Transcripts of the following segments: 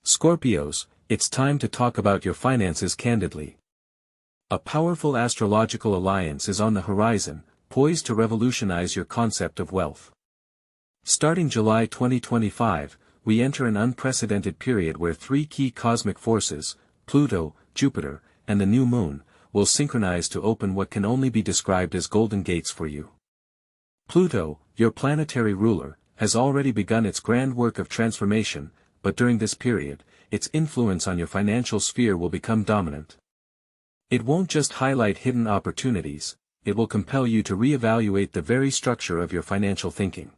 Scorpios, it's time to talk about your finances candidly. A powerful astrological alliance is on the horizon, poised to revolutionize your concept of wealth. Starting July 2025, we enter an unprecedented period where three key cosmic forces, Pluto, Jupiter, and the new moon, will synchronize to open what can only be described as golden gates for you. Pluto, your planetary ruler, has already begun its grand work of transformation, but during this period, its influence on your financial sphere will become dominant. It won't just highlight hidden opportunities, it will compel you to reevaluate the very structure of your financial thinking.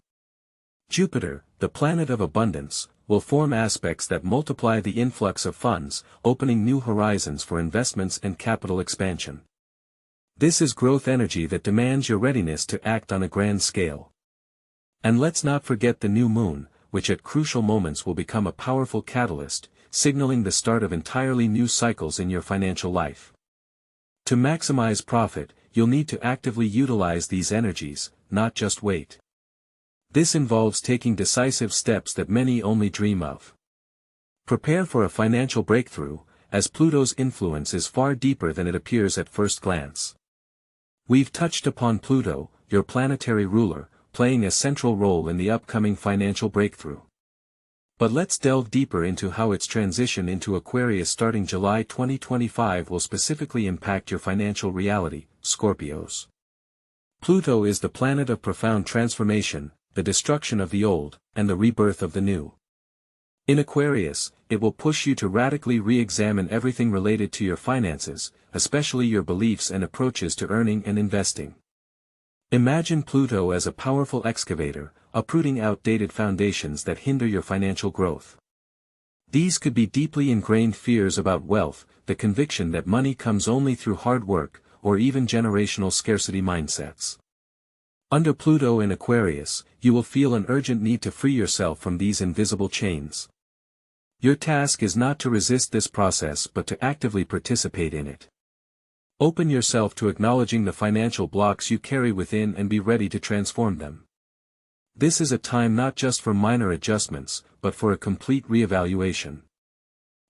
Jupiter, the planet of abundance, will form aspects that multiply the influx of funds, opening new horizons for investments and capital expansion. This is growth energy that demands your readiness to act on a grand scale. And let's not forget the new moon, which at crucial moments will become a powerful catalyst, signaling the start of entirely new cycles in your financial life. To maximize profit, you'll need to actively utilize these energies, not just wait. This involves taking decisive steps that many only dream of. Prepare for a financial breakthrough, as Pluto's influence is far deeper than it appears at first glance. We've touched upon Pluto, your planetary ruler, playing a central role in the upcoming financial breakthrough. But let's delve deeper into how its transition into Aquarius starting July 2025 will specifically impact your financial reality, Scorpios. Pluto is the planet of profound transformation, the destruction of the old, and the rebirth of the new. In Aquarius, it will push you to radically re-examine everything related to your finances, especially your beliefs and approaches to earning and investing. Imagine Pluto as a powerful excavator, uprooting outdated foundations that hinder your financial growth. These could be deeply ingrained fears about wealth, the conviction that money comes only through hard work, or even generational scarcity mindsets. Under Pluto in Aquarius, you will feel an urgent need to free yourself from these invisible chains. Your task is not to resist this process but to actively participate in it. Open yourself to acknowledging the financial blocks you carry within and be ready to transform them. This is a time not just for minor adjustments, but for a complete reevaluation.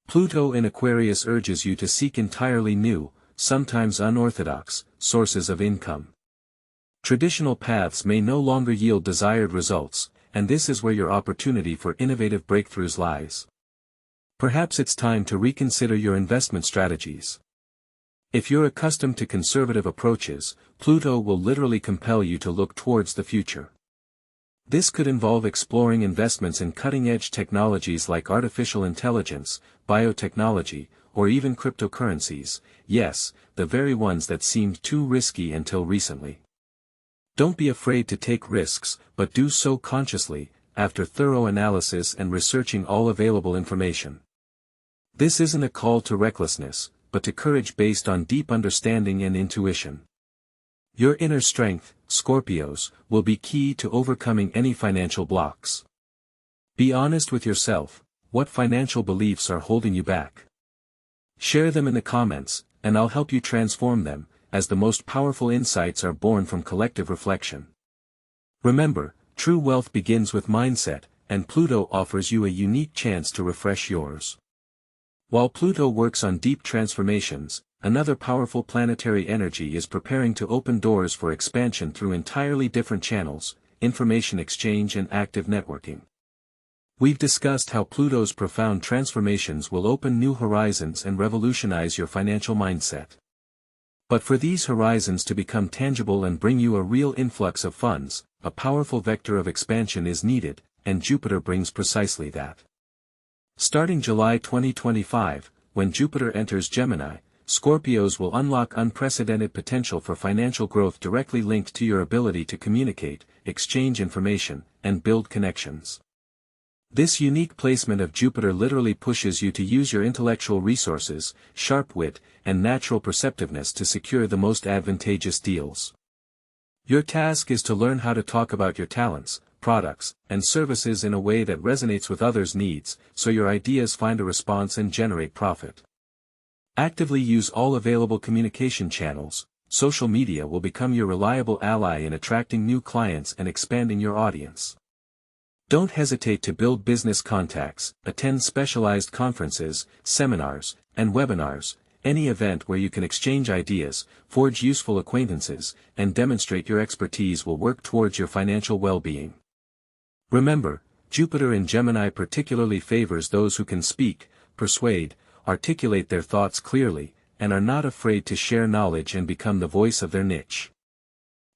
Pluto in Aquarius urges you to seek entirely new, sometimes unorthodox, sources of income. Traditional paths may no longer yield desired results, and this is where your opportunity for innovative breakthroughs lies. Perhaps it's time to reconsider your investment strategies. If you're accustomed to conservative approaches, Pluto will literally compel you to look towards the future. This could involve exploring investments in cutting-edge technologies like artificial intelligence, biotechnology, or even cryptocurrencies, yes, the very ones that seemed too risky until recently. Don't be afraid to take risks, but do so consciously, after thorough analysis and researching all available information. This isn't a call to recklessness, but to courage based on deep understanding and intuition. Your inner strength, Scorpios, will be key to overcoming any financial blocks. Be honest with yourself, what financial beliefs are holding you back? Share them in the comments, and I'll help you transform them, as the most powerful insights are born from collective reflection. Remember, true wealth begins with mindset, and Pluto offers you a unique chance to refresh yours. While Pluto works on deep transformations, another powerful planetary energy is preparing to open doors for expansion through entirely different channels, information exchange and active networking. We've discussed how Pluto's profound transformations will open new horizons and revolutionize your financial mindset. But for these horizons to become tangible and bring you a real influx of funds, a powerful vector of expansion is needed, and Jupiter brings precisely that. Starting July 2025, when Jupiter enters Gemini, Scorpios will unlock unprecedented potential for financial growth directly linked to your ability to communicate, exchange information, and build connections. This unique placement of Jupiter literally pushes you to use your intellectual resources, sharp wit, and natural perceptiveness to secure the most advantageous deals. Your task is to learn how to talk about your talents, products, and services in a way that resonates with others' needs, so your ideas find a response and generate profit. Actively use all available communication channels. Social media will become your reliable ally in attracting new clients and expanding your audience. Don't hesitate to build business contacts, attend specialized conferences, seminars, and webinars, any event where you can exchange ideas, forge useful acquaintances, and demonstrate your expertise will work towards your financial well-being. Remember, Jupiter in Gemini particularly favors those who can speak, persuade, articulate their thoughts clearly, and are not afraid to share knowledge and become the voice of their niche.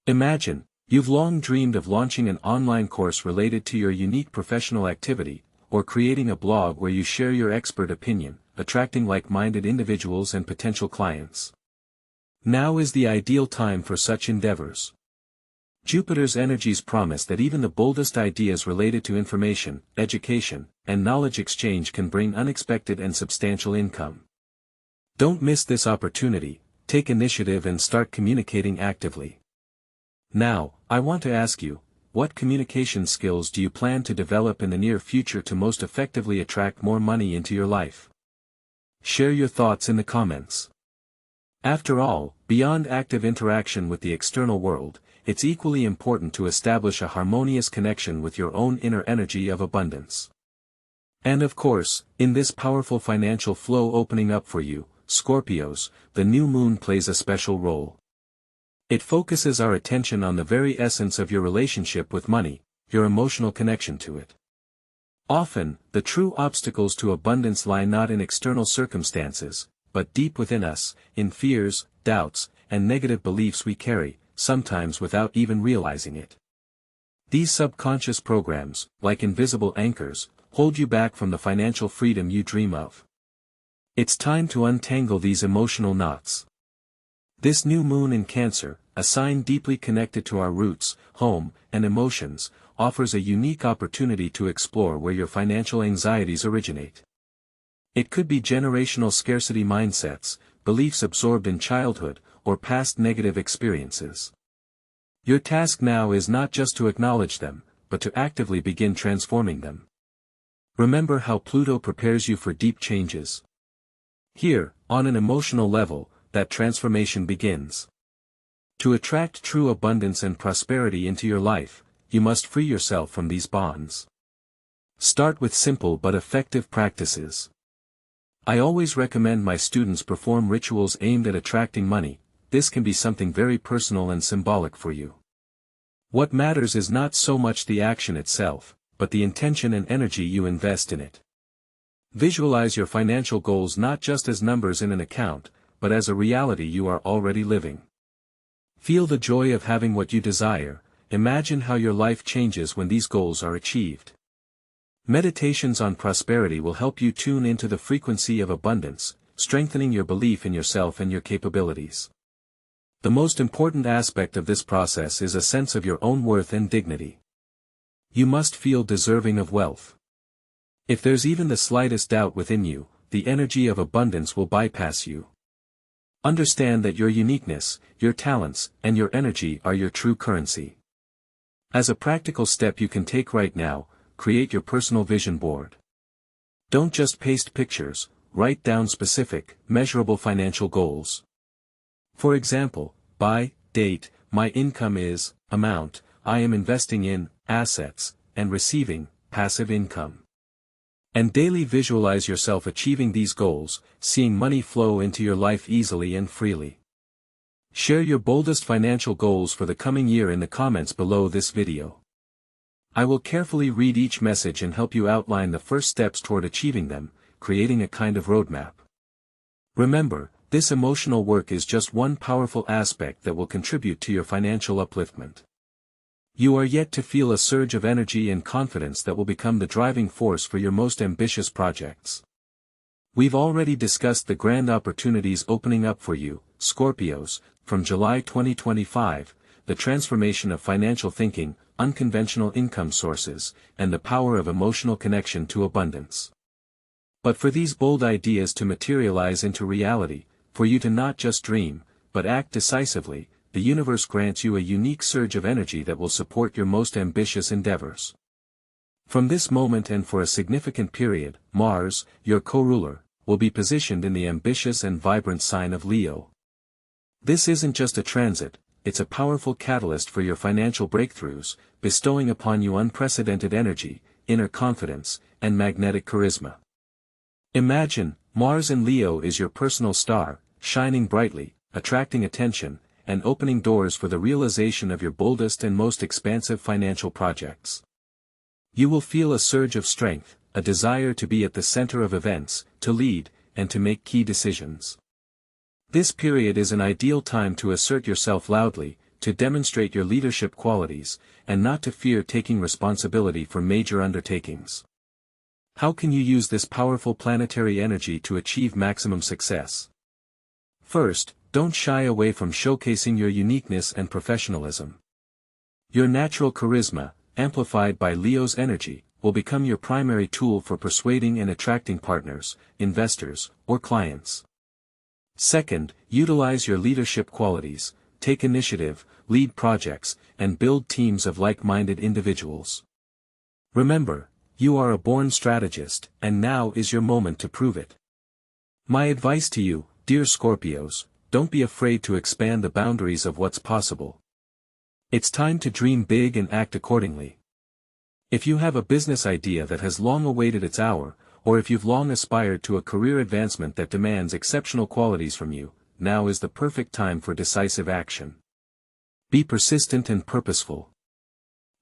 Imagine, you've long dreamed of launching an online course related to your unique professional activity, or creating a blog where you share your expert opinion, attracting like-minded individuals and potential clients. Now is the ideal time for such endeavors. Jupiter's energies promise that even the boldest ideas related to information, education, and knowledge exchange can bring unexpected and substantial income. Don't miss this opportunity, take initiative and start communicating actively. Now, I want to ask you, what communication skills do you plan to develop in the near future to most effectively attract more money into your life? Share your thoughts in the comments. After all, beyond active interaction with the external world, it's equally important to establish a harmonious connection with your own inner energy of abundance. And of course, in this powerful financial flow opening up for you, Scorpios, the new moon plays a special role. It focuses our attention on the very essence of your relationship with money, your emotional connection to it. Often, the true obstacles to abundance lie not in external circumstances, but deep within us, in fears, doubts, and negative beliefs we carry, sometimes without even realizing it. These subconscious programs, like invisible anchors, hold you back from the financial freedom you dream of. It's time to untangle these emotional knots. This new moon in Cancer, a sign deeply connected to our roots, home, and emotions, offers a unique opportunity to explore where your financial anxieties originate. It could be generational scarcity mindsets, beliefs absorbed in childhood, or past negative experiences. Your task now is not just to acknowledge them, but to actively begin transforming them. Remember how Pluto prepares you for deep changes. Here, on an emotional level, that transformation begins. To attract true abundance and prosperity into your life, you must free yourself from these bonds. Start with simple but effective practices. I always recommend my students perform rituals aimed at attracting money. This can be something very personal and symbolic for you. What matters is not so much the action itself, but the intention and energy you invest in it. Visualize your financial goals not just as numbers in an account, but as a reality you are already living. Feel the joy of having what you desire. Imagine how your life changes when these goals are achieved. Meditations on prosperity will help you tune into the frequency of abundance, strengthening your belief in yourself and your capabilities. The most important aspect of this process is a sense of your own worth and dignity. You must feel deserving of wealth. If there's even the slightest doubt within you, the energy of abundance will bypass you. Understand that your uniqueness, your talents, and your energy are your true currency. As a practical step you can take right now, create your personal vision board. Don't just paste pictures, write down specific, measurable financial goals. For example, by date, my income is, amount, I am investing in, assets, and receiving, passive income. And daily visualize yourself achieving these goals, seeing money flow into your life easily and freely. Share your boldest financial goals for the coming year in the comments below this video. I will carefully read each message and help you outline the first steps toward achieving them, creating a kind of roadmap. Remember, this emotional work is just one powerful aspect that will contribute to your financial upliftment. You are yet to feel a surge of energy and confidence that will become the driving force for your most ambitious projects. We've already discussed the grand opportunities opening up for you, Scorpios, from July 2025, the transformation of financial thinking, unconventional income sources, and the power of emotional connection to abundance. But for these bold ideas to materialize into reality, for you to not just dream, but act decisively, the universe grants you a unique surge of energy that will support your most ambitious endeavors. From this moment and for a significant period, Mars, your co-ruler, will be positioned in the ambitious and vibrant sign of Leo. This isn't just a transit, it's a powerful catalyst for your financial breakthroughs, bestowing upon you unprecedented energy, inner confidence, and magnetic charisma. Imagine, Mars in Leo is your personal star, shining brightly, attracting attention, and opening doors for the realization of your boldest and most expansive financial projects. You will feel a surge of strength, a desire to be at the center of events, to lead, and to make key decisions. This period is an ideal time to assert yourself loudly, to demonstrate your leadership qualities, and not to fear taking responsibility for major undertakings. How can you use this powerful planetary energy to achieve maximum success? First, don't shy away from showcasing your uniqueness and professionalism. Your natural charisma, amplified by Leo's energy, will become your primary tool for persuading and attracting partners, investors, or clients. Second, utilize your leadership qualities, take initiative, lead projects, and build teams of like-minded individuals. Remember, you are a born strategist, and now is your moment to prove it. My advice to you, dear Scorpios, don't be afraid to expand the boundaries of what's possible. It's time to dream big and act accordingly. If you have a business idea that has long awaited its hour, or if you've long aspired to a career advancement that demands exceptional qualities from you, now is the perfect time for decisive action. Be persistent and purposeful.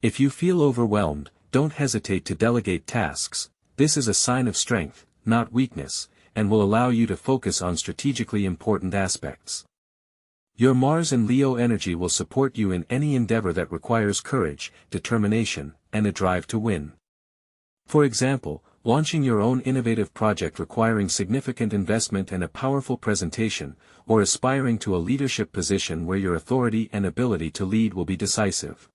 If you feel overwhelmed, don't hesitate to delegate tasks. This is a sign of strength, not weakness, and will allow you to focus on strategically important aspects. Your Mars and Leo energy will support you in any endeavor that requires courage, determination, and a drive to win. For example, launching your own innovative project requiring significant investment and a powerful presentation, or aspiring to a leadership position where your authority and ability to lead will be decisive.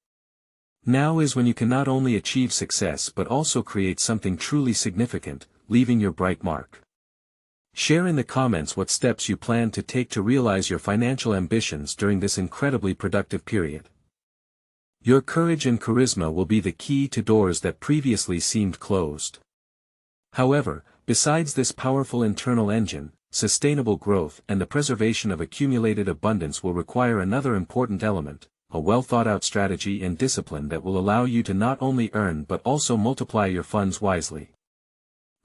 Now is when you can not only achieve success but also create something truly significant, leaving your bright mark. Share in the comments what steps you plan to take to realize your financial ambitions during this incredibly productive period. Your courage and charisma will be the key to doors that previously seemed closed. However, besides this powerful internal engine, sustainable growth and the preservation of accumulated abundance will require another important element, a well-thought-out strategy and discipline that will allow you to not only earn but also multiply your funds wisely.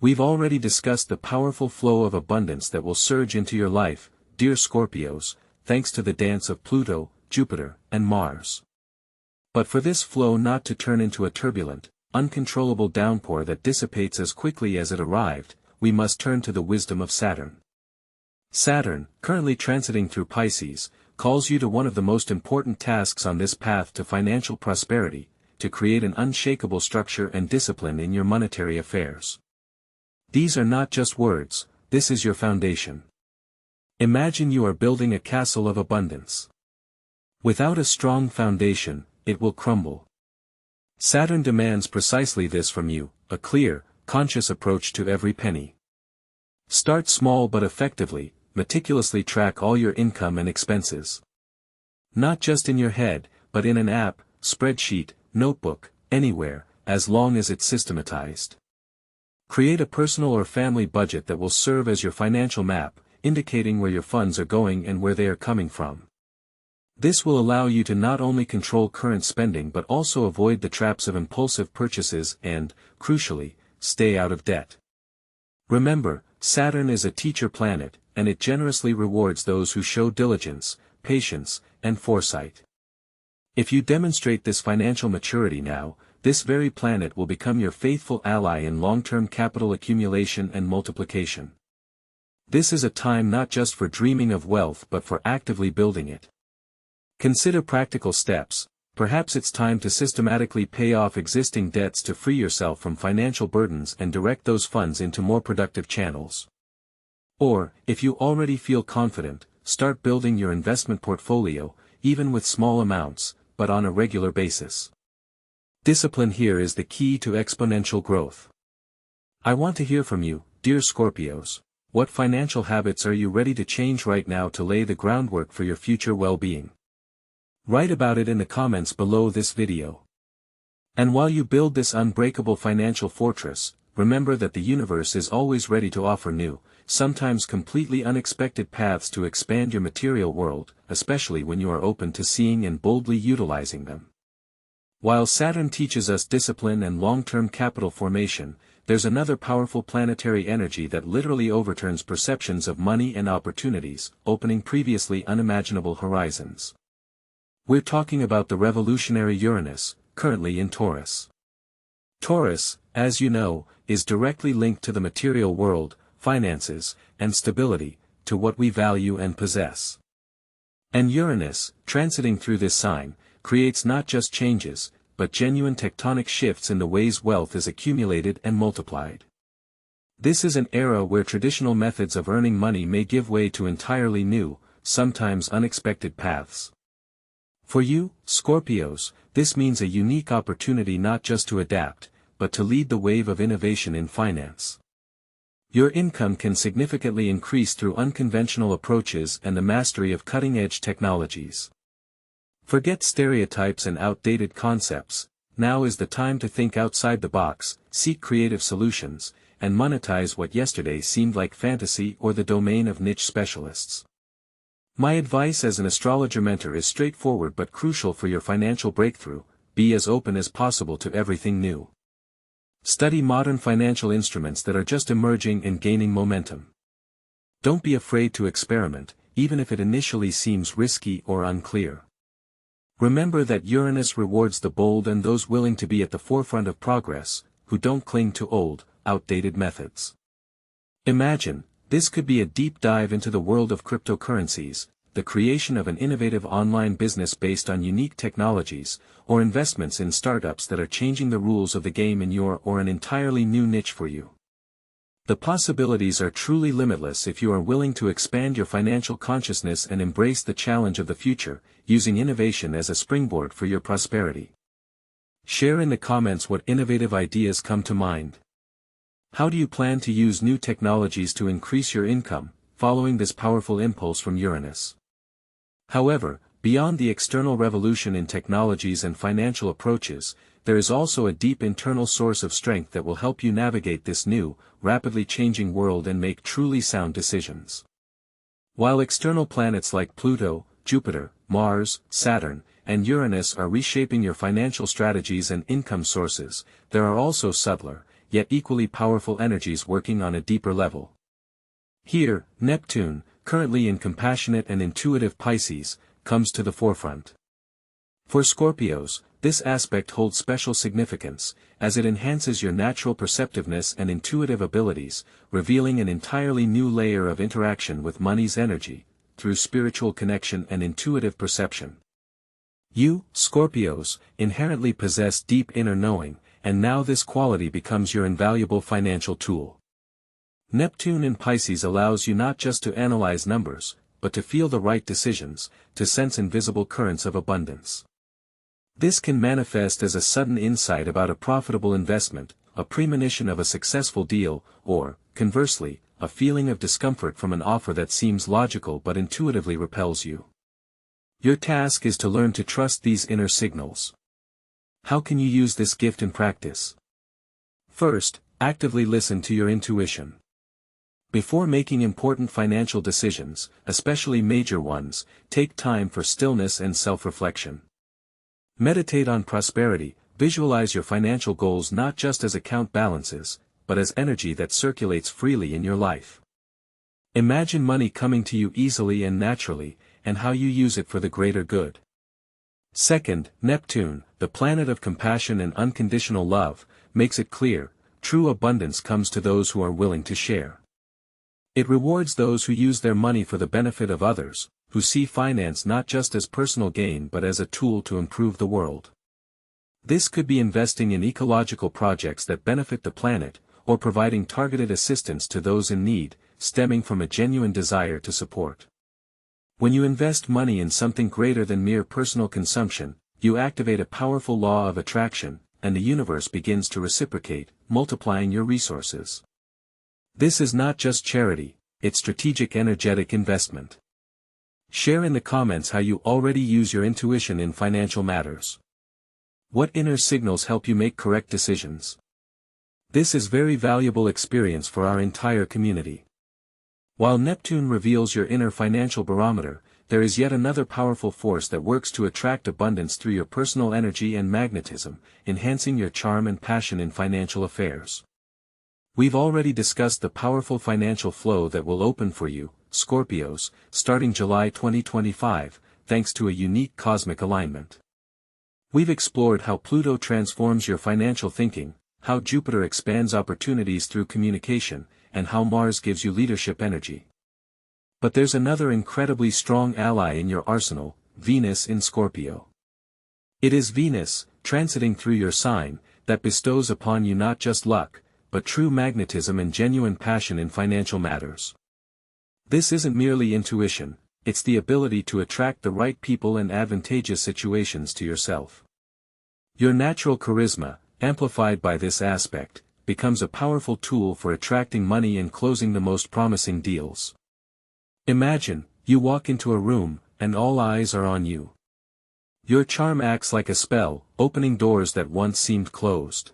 We've already discussed the powerful flow of abundance that will surge into your life, dear Scorpios, thanks to the dance of Pluto, Jupiter, and Mars. But for this flow not to turn into a turbulent, uncontrollable downpour that dissipates as quickly as it arrived, we must turn to the wisdom of Saturn. Saturn, currently transiting through Pisces, calls you to one of the most important tasks on this path to financial prosperity, to create an unshakable structure and discipline in your monetary affairs. These are not just words, this is your foundation. Imagine you are building a castle of abundance. Without a strong foundation, it will crumble. Saturn demands precisely this from you, a clear, conscious approach to every penny. Start small but effectively, meticulously track all your income and expenses. Not just in your head, but in an app, spreadsheet, notebook, anywhere, as long as it's systematized. Create a personal or family budget that will serve as your financial map, indicating where your funds are going and where they are coming from. This will allow you to not only control current spending but also avoid the traps of impulsive purchases and, crucially, stay out of debt. Remember, Saturn is a teacher planet, and it generously rewards those who show diligence, patience, and foresight. If you demonstrate this financial maturity now, this very planet will become your faithful ally in long-term capital accumulation and multiplication. This is a time not just for dreaming of wealth but for actively building it. Consider practical steps. Perhaps it's time to systematically pay off existing debts to free yourself from financial burdens and direct those funds into more productive channels. Or, if you already feel confident, start building your investment portfolio, even with small amounts, but on a regular basis. Discipline here is the key to exponential growth. I want to hear from you, dear Scorpios. What financial habits are you ready to change right now to lay the groundwork for your future well-being? Write about it in the comments below this video. And while you build this unbreakable financial fortress, remember that the universe is always ready to offer new, sometimes completely unexpected paths to expand your material world, especially when you are open to seeing and boldly utilizing them. While Saturn teaches us discipline and long-term capital formation, there's another powerful planetary energy that literally overturns perceptions of money and opportunities, opening previously unimaginable horizons. We're talking about the revolutionary Uranus, currently in Taurus. Taurus, as you know, is directly linked to the material world, finances, and stability, to what we value and possess. And Uranus, transiting through this sign, creates not just changes, but genuine tectonic shifts in the ways wealth is accumulated and multiplied. This is an era where traditional methods of earning money may give way to entirely new, sometimes unexpected paths. For you, Scorpios, this means a unique opportunity not just to adapt, but to lead the wave of innovation in finance. Your income can significantly increase through unconventional approaches and the mastery of cutting-edge technologies. Forget stereotypes and outdated concepts. Now is the time to think outside the box, seek creative solutions, and monetize what yesterday seemed like fantasy or the domain of niche specialists. My advice as an astrologer mentor is straightforward but crucial for your financial breakthrough: be as open as possible to everything new. Study modern financial instruments that are just emerging and gaining momentum. Don't be afraid to experiment, even if it initially seems risky or unclear. Remember that Uranus rewards the bold and those willing to be at the forefront of progress, who don't cling to old, outdated methods. Imagine, this could be a deep dive into the world of cryptocurrencies, the creation of an innovative online business based on unique technologies, or investments in startups that are changing the rules of the game in your or an entirely new niche for you. The possibilities are truly limitless if you are willing to expand your financial consciousness and embrace the challenge of the future, using innovation as a springboard for your prosperity. Share in the comments what innovative ideas come to mind. How do you plan to use new technologies to increase your income, following this powerful impulse from Uranus? However, beyond the external revolution in technologies and financial approaches, there is also a deep internal source of strength that will help you navigate this new, rapidly changing world and make truly sound decisions. While external planets like Pluto, Jupiter, Mars, Saturn, and Uranus are reshaping your financial strategies and income sources, there are also subtler, yet equally powerful energies working on a deeper level. Here, Neptune, currently in compassionate and intuitive Pisces, comes to the forefront. For Scorpios, this aspect holds special significance, as it enhances your natural perceptiveness and intuitive abilities, revealing an entirely new layer of interaction with money's energy, through spiritual connection and intuitive perception. You, Scorpios, inherently possess deep inner knowing, and now this quality becomes your invaluable financial tool. Neptune in Pisces allows you not just to analyze numbers, but to feel the right decisions, to sense invisible currents of abundance. This can manifest as a sudden insight about a profitable investment, a premonition of a successful deal, or, conversely, a feeling of discomfort from an offer that seems logical but intuitively repels you. Your task is to learn to trust these inner signals. How can you use this gift in practice? First, actively listen to your intuition. Before making important financial decisions, especially major ones, take time for stillness and self-reflection. Meditate on prosperity, visualize your financial goals not just as account balances, but as energy that circulates freely in your life. Imagine money coming to you easily and naturally, and how you use it for the greater good. Second, Neptune, the planet of compassion and unconditional love, makes it clear, true abundance comes to those who are willing to share. It rewards those who use their money for the benefit of others, who see finance not just as personal gain but as a tool to improve the world. This could be investing in ecological projects that benefit the planet, or providing targeted assistance to those in need, stemming from a genuine desire to support. When you invest money in something greater than mere personal consumption, you activate a powerful law of attraction, and the universe begins to reciprocate, multiplying your resources. This is not just charity, it's strategic energetic investment. Share in the comments how you already use your intuition in financial matters. What inner signals help you make correct decisions? This is very valuable experience for our entire community. While Neptune reveals your inner financial barometer, there is yet another powerful force that works to attract abundance through your personal energy and magnetism, enhancing your charm and passion in financial affairs. We've already discussed the powerful financial flow that will open for you, Scorpios, starting July 2025, thanks to a unique cosmic alignment. We've explored how Pluto transforms your financial thinking, how Jupiter expands opportunities through communication, and how Mars gives you leadership energy. But there's another incredibly strong ally in your arsenal, Venus in Scorpio. It is Venus, transiting through your sign, that bestows upon you not just luck, but true magnetism and genuine passion in financial matters. This isn't merely intuition, it's the ability to attract the right people and advantageous situations to yourself. Your natural charisma, amplified by this aspect, becomes a powerful tool for attracting money and closing the most promising deals. Imagine, you walk into a room, and all eyes are on you. Your charm acts like a spell, opening doors that once seemed closed.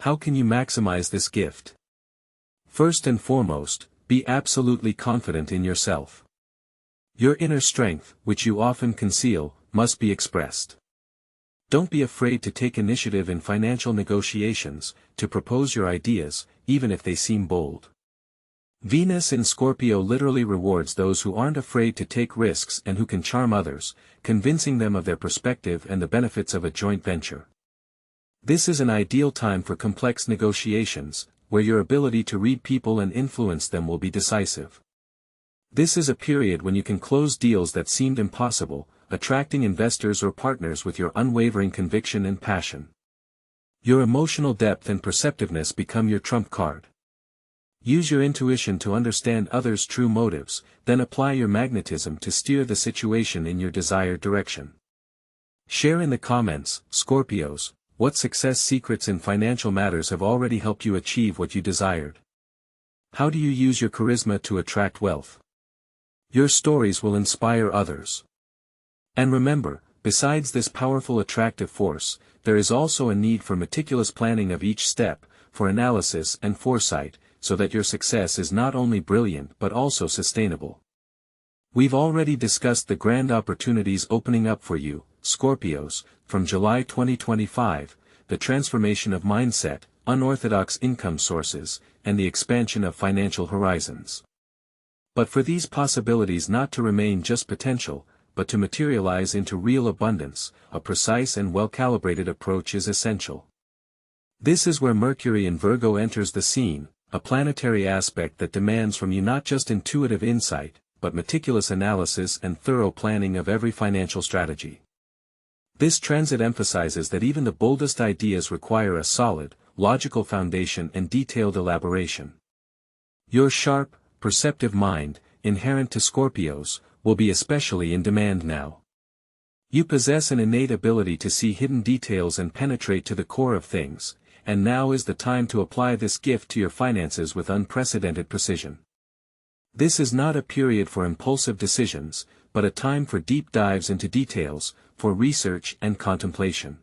How can you maximize this gift? First and foremost, be absolutely confident in yourself. Your inner strength, which you often conceal, must be expressed. Don't be afraid to take initiative in financial negotiations, to propose your ideas, even if they seem bold. Venus in Scorpio literally rewards those who aren't afraid to take risks and who can charm others, convincing them of their perspective and the benefits of a joint venture. This is an ideal time for complex negotiations, where your ability to read people and influence them will be decisive. This is a period when you can close deals that seemed impossible, attracting investors or partners with your unwavering conviction and passion. Your emotional depth and perceptiveness become your trump card. Use your intuition to understand others' true motives, then apply your magnetism to steer the situation in your desired direction. Share in the comments, Scorpios, what success secrets in financial matters have already helped you achieve what you desired. How do you use your charisma to attract wealth? Your stories will inspire others. And remember, besides this powerful attractive force, there is also a need for meticulous planning of each step, for analysis and foresight, so that your success is not only brilliant but also sustainable. We've already discussed the grand opportunities opening up for you, Scorpios, from July 2025, the transformation of mindset, unorthodox income sources, and the expansion of financial horizons. But for these possibilities not to remain just potential, but to materialize into real abundance, a precise and well-calibrated approach is essential. This is where Mercury in Virgo enters the scene, a planetary aspect that demands from you not just intuitive insight, but meticulous analysis and thorough planning of every financial strategy. This transit emphasizes that even the boldest ideas require a solid, logical foundation and detailed elaboration. Your sharp, perceptive mind, inherent to Scorpios, will be especially in demand now. You possess an innate ability to see hidden details and penetrate to the core of things, and now is the time to apply this gift to your finances with unprecedented precision. This is not a period for impulsive decisions, but a time for deep dives into details, for research and contemplation.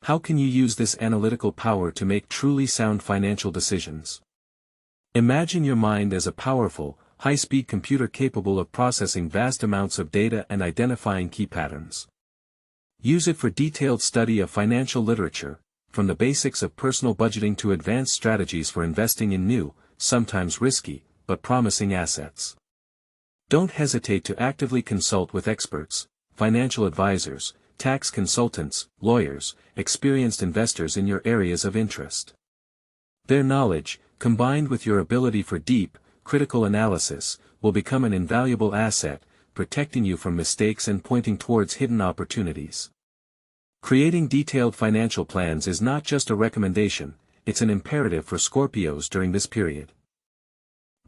How can you use this analytical power to make truly sound financial decisions? Imagine your mind as a powerful, high-speed computer capable of processing vast amounts of data and identifying key patterns. Use it for detailed study of financial literature, from the basics of personal budgeting to advanced strategies for investing in new, sometimes risky, but promising assets. Don't hesitate to actively consult with experts, financial advisors, tax consultants, lawyers, experienced investors in your areas of interest. Their knowledge, combined with your ability for deep, critical analysis, will become an invaluable asset, protecting you from mistakes and pointing towards hidden opportunities. Creating detailed financial plans is not just a recommendation, it's an imperative for Scorpios during this period.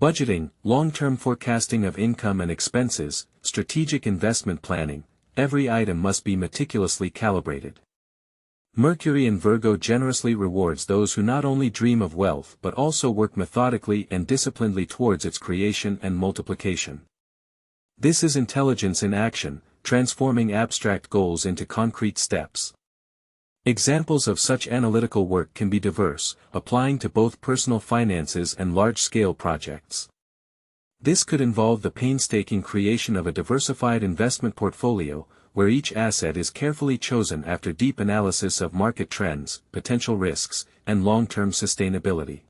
Budgeting, long-term forecasting of income and expenses, strategic investment planning, every item must be meticulously calibrated. Mercury in Virgo generously rewards those who not only dream of wealth but also work methodically and disciplinedly towards its creation and multiplication. This is intelligence in action, transforming abstract goals into concrete steps. Examples of such analytical work can be diverse, applying to both personal finances and large-scale projects. This could involve the painstaking creation of a diversified investment portfolio, where each asset is carefully chosen after deep analysis of market trends, potential risks, and long-term sustainability.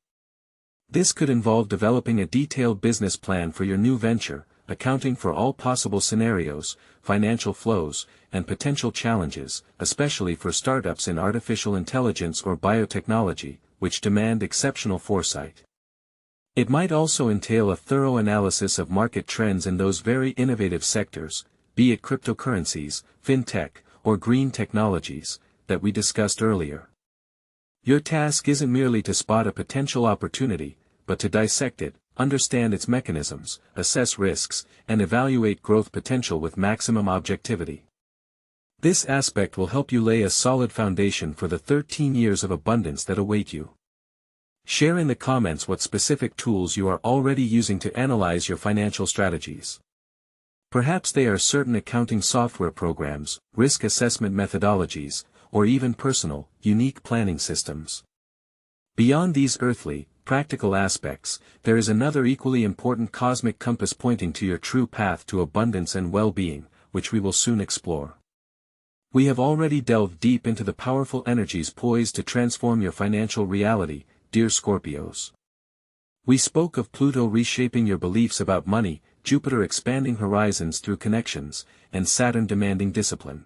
This could involve developing a detailed business plan for your new venture, accounting for all possible scenarios, financial flows, and potential challenges, especially for startups in artificial intelligence or biotechnology, which demand exceptional foresight. It might also entail a thorough analysis of market trends in those very innovative sectors, be it cryptocurrencies, fintech, or green technologies, that we discussed earlier. Your task isn't merely to spot a potential opportunity, but to dissect it, understand its mechanisms, assess risks, and evaluate growth potential with maximum objectivity. This aspect will help you lay a solid foundation for the 13 years of abundance that await you. Share in the comments what specific tools you are already using to analyze your financial strategies. Perhaps they are certain accounting software programs, risk assessment methodologies, or even personal, unique planning systems. Beyond these earthly, practical aspects, there is another equally important cosmic compass pointing to your true path to abundance and well-being, which we will soon explore. We have already delved deep into the powerful energies poised to transform your financial reality, dear Scorpios. We spoke of Pluto reshaping your beliefs about money, Jupiter expanding horizons through connections, and Saturn demanding discipline.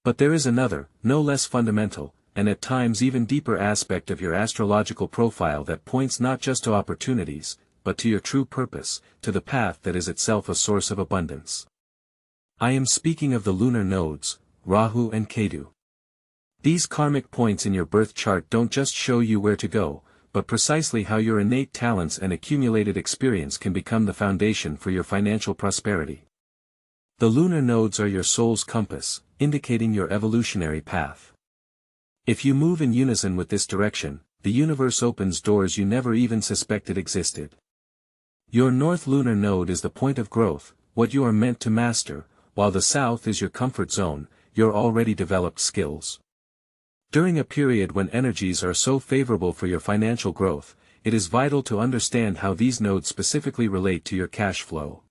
But there is another, no less fundamental, and at times even deeper aspect of your astrological profile that points not just to opportunities, but to your true purpose, to the path that is itself a source of abundance. I am speaking of the lunar nodes, Rahu and Ketu. These karmic points in your birth chart don't just show you where to go, but precisely how your innate talents and accumulated experience can become the foundation for your financial prosperity. The lunar nodes are your soul's compass, indicating your evolutionary path. If you move in unison with this direction, the universe opens doors you never even suspected existed. Your north lunar node is the point of growth, what you are meant to master, while the south is your comfort zone, your already developed skills. During a period when energies are so favorable for your financial growth, it is vital to understand how these nodes specifically relate to your cash flow.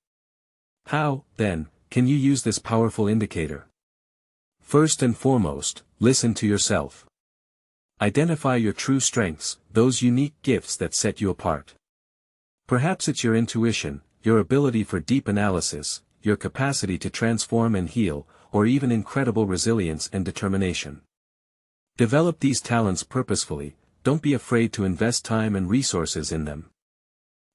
How, then, can you use this powerful indicator? First and foremost, listen to yourself. Identify your true strengths, those unique gifts that set you apart. Perhaps it's your intuition, your ability for deep analysis, your capacity to transform and heal, or even incredible resilience and determination. Develop these talents purposefully, don't be afraid to invest time and resources in them.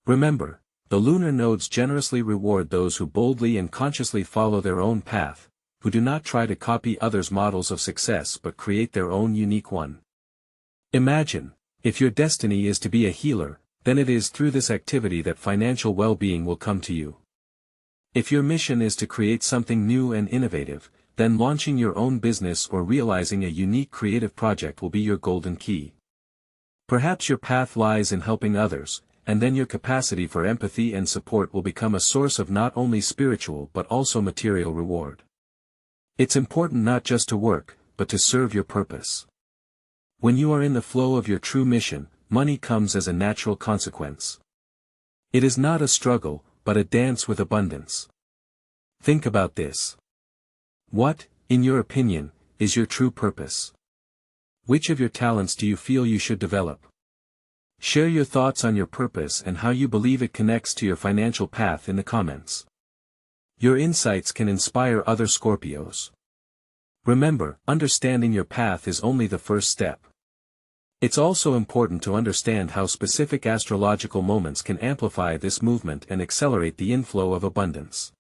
Remember, the lunar nodes generously reward those who boldly and consciously follow their own path, who do not try to copy others' models of success but create their own unique one. Imagine, if your destiny is to be a healer, then it is through this activity that financial well-being will come to you. If your mission is to create something new and innovative, then launching your own business or realizing a unique creative project will be your golden key. Perhaps your path lies in helping others, and then your capacity for empathy and support will become a source of not only spiritual but also material reward. It's important not just to work, but to serve your purpose. When you are in the flow of your true mission, money comes as a natural consequence. It is not a struggle, but a dance with abundance. Think about this. What, in your opinion, is your true purpose? Which of your talents do you feel you should develop? Share your thoughts on your purpose and how you believe it connects to your financial path in the comments. Your insights can inspire other Scorpios. Remember, understanding your path is only the first step. It's also important to understand how specific astrological moments can amplify this movement and accelerate the inflow of abundance.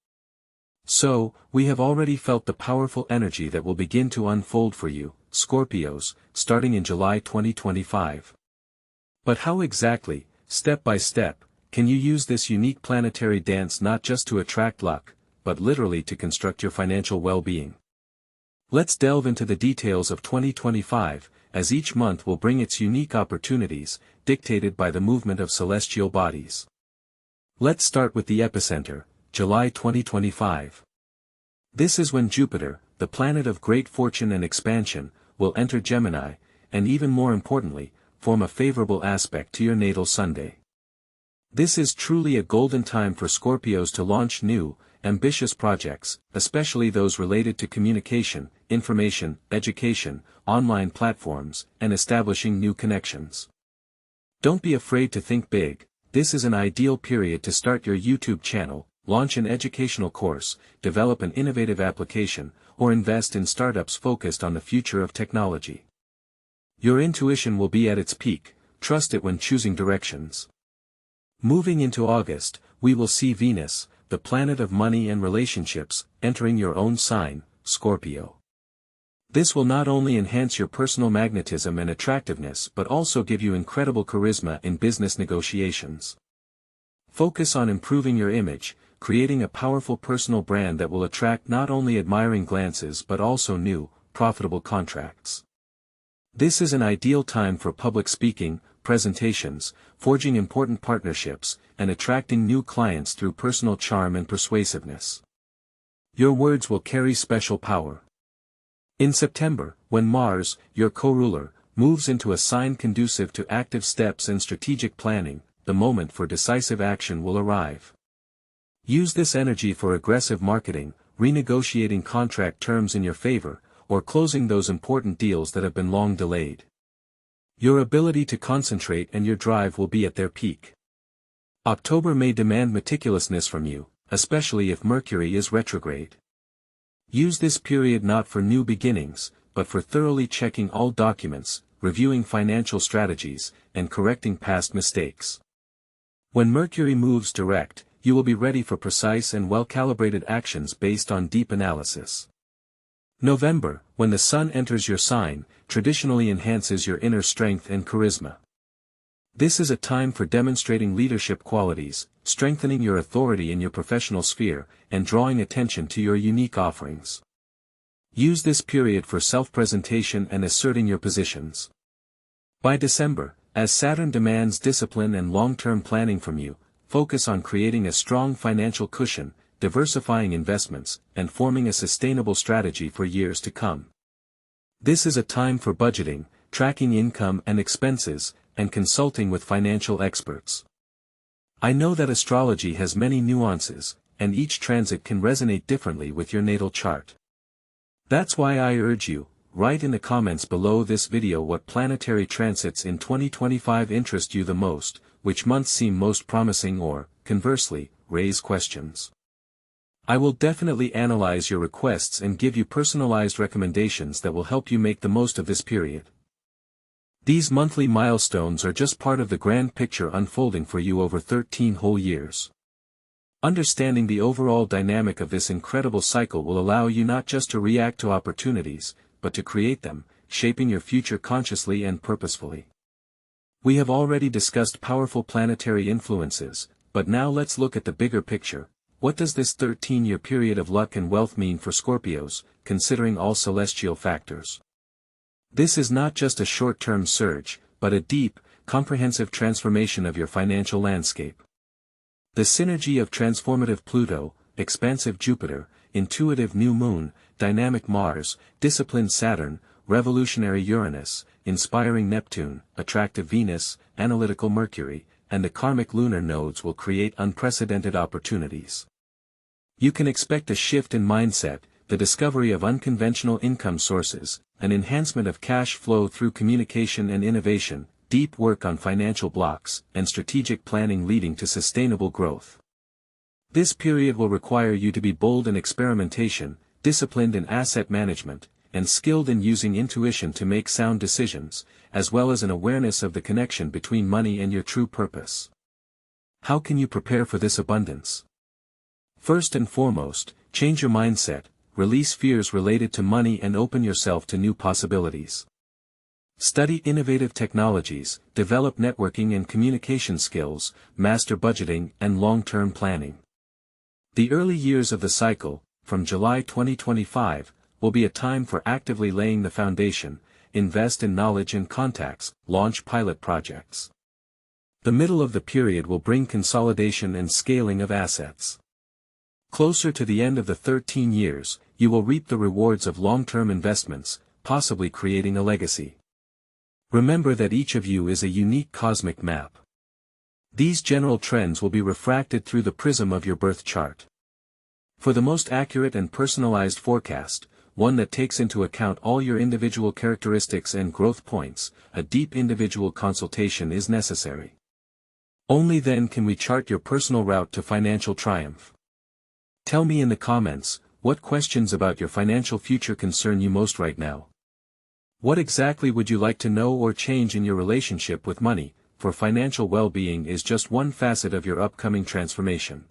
So, we have already felt the powerful energy that will begin to unfold for you, Scorpios, starting in July 2025. But how exactly, step by step, can you use this unique planetary dance not just to attract luck, but literally to construct your financial well-being? Let's delve into the details of 2025, as each month will bring its unique opportunities, dictated by the movement of celestial bodies. Let's start with the epicenter, July 2025. This is when Jupiter, the planet of great fortune and expansion, will enter Gemini, and even more importantly, form a favorable aspect to your natal Sunday. This is truly a golden time for Scorpios to launch new, ambitious projects, especially those related to communication, information, education, online platforms, and establishing new connections. Don't be afraid to think big. This is an ideal period to start your YouTube channel, launch an educational course, develop an innovative application, or invest in startups focused on the future of technology. Your intuition will be at its peak, trust it when choosing directions. Moving into August, we will see Venus, the planet of money and relationships, entering your own sign, Scorpio. This will not only enhance your personal magnetism and attractiveness but also give you incredible charisma in business negotiations. Focus on improving your image, creating a powerful personal brand that will attract not only admiring glances but also new, profitable contracts. This is an ideal time for public speaking, presentations, forging important partnerships, and attracting new clients through personal charm and persuasiveness. Your words will carry special power. In September, when Mars, your co-ruler, moves into a sign conducive to active steps and strategic planning, the moment for decisive action will arrive. Use this energy for aggressive marketing, renegotiating contract terms in your favor, or closing those important deals that have been long delayed. Your ability to concentrate and your drive will be at their peak. October may demand meticulousness from you, especially if Mercury is retrograde. Use this period not for new beginnings, but for thoroughly checking all documents, reviewing financial strategies, and correcting past mistakes. When Mercury moves direct, you will be ready for precise and well-calibrated actions based on deep analysis. November, when the Sun enters your sign, traditionally enhances your inner strength and charisma. This is a time for demonstrating leadership qualities, strengthening your authority in your professional sphere, and drawing attention to your unique offerings. Use this period for self-presentation and asserting your positions. By December, as Saturn demands discipline and long-term planning from you, focus on creating a strong financial cushion, diversifying investments, and forming a sustainable strategy for years to come. This is a time for budgeting, tracking income and expenses, and consulting with financial experts. I know that astrology has many nuances, and each transit can resonate differently with your natal chart. That's why I urge you, write in the comments below this video what planetary transits in 2025 interest you the most, which months seem most promising or, conversely, raise questions. I will definitely analyze your requests and give you personalized recommendations that will help you make the most of this period. These monthly milestones are just part of the grand picture unfolding for you over 13 whole years. Understanding the overall dynamic of this incredible cycle will allow you not just to react to opportunities, but to create them, shaping your future consciously and purposefully. We have already discussed powerful planetary influences, but now let's look at the bigger picture. What does this 13-year period of luck and wealth mean for Scorpios, considering all celestial factors? This is not just a short-term surge, but a deep, comprehensive transformation of your financial landscape. The synergy of transformative Pluto, expansive Jupiter, intuitive new moon, dynamic Mars, disciplined Saturn, revolutionary Uranus, inspiring Neptune, attractive Venus, analytical Mercury, and the karmic lunar nodes will create unprecedented opportunities. You can expect a shift in mindset, the discovery of unconventional income sources, an enhancement of cash flow through communication and innovation, deep work on financial blocks, and strategic planning leading to sustainable growth. This period will require you to be bold in experimentation, disciplined in asset management, and skilled in using intuition to make sound decisions, as well as an awareness of the connection between money and your true purpose. How can you prepare for this abundance? First and foremost, change your mindset, release fears related to money and open yourself to new possibilities. Study innovative technologies, develop networking and communication skills, master budgeting and long-term planning. The early years of the cycle, from July 2025, will be a time for actively laying the foundation, invest in knowledge and contacts, launch pilot projects. The middle of the period will bring consolidation and scaling of assets. Closer to the end of the 13 years, you will reap the rewards of long-term investments, possibly creating a legacy. Remember that each of you is a unique cosmic map. These general trends will be refracted through the prism of your birth chart. For the most accurate and personalized forecast, one that takes into account all your individual characteristics and growth points, a deep individual consultation is necessary. Only then can we chart your personal route to financial triumph. Tell me in the comments, what questions about your financial future concern you most right now? What exactly would you like to know or change in your relationship with money, for financial well-being is just one facet of your upcoming transformation.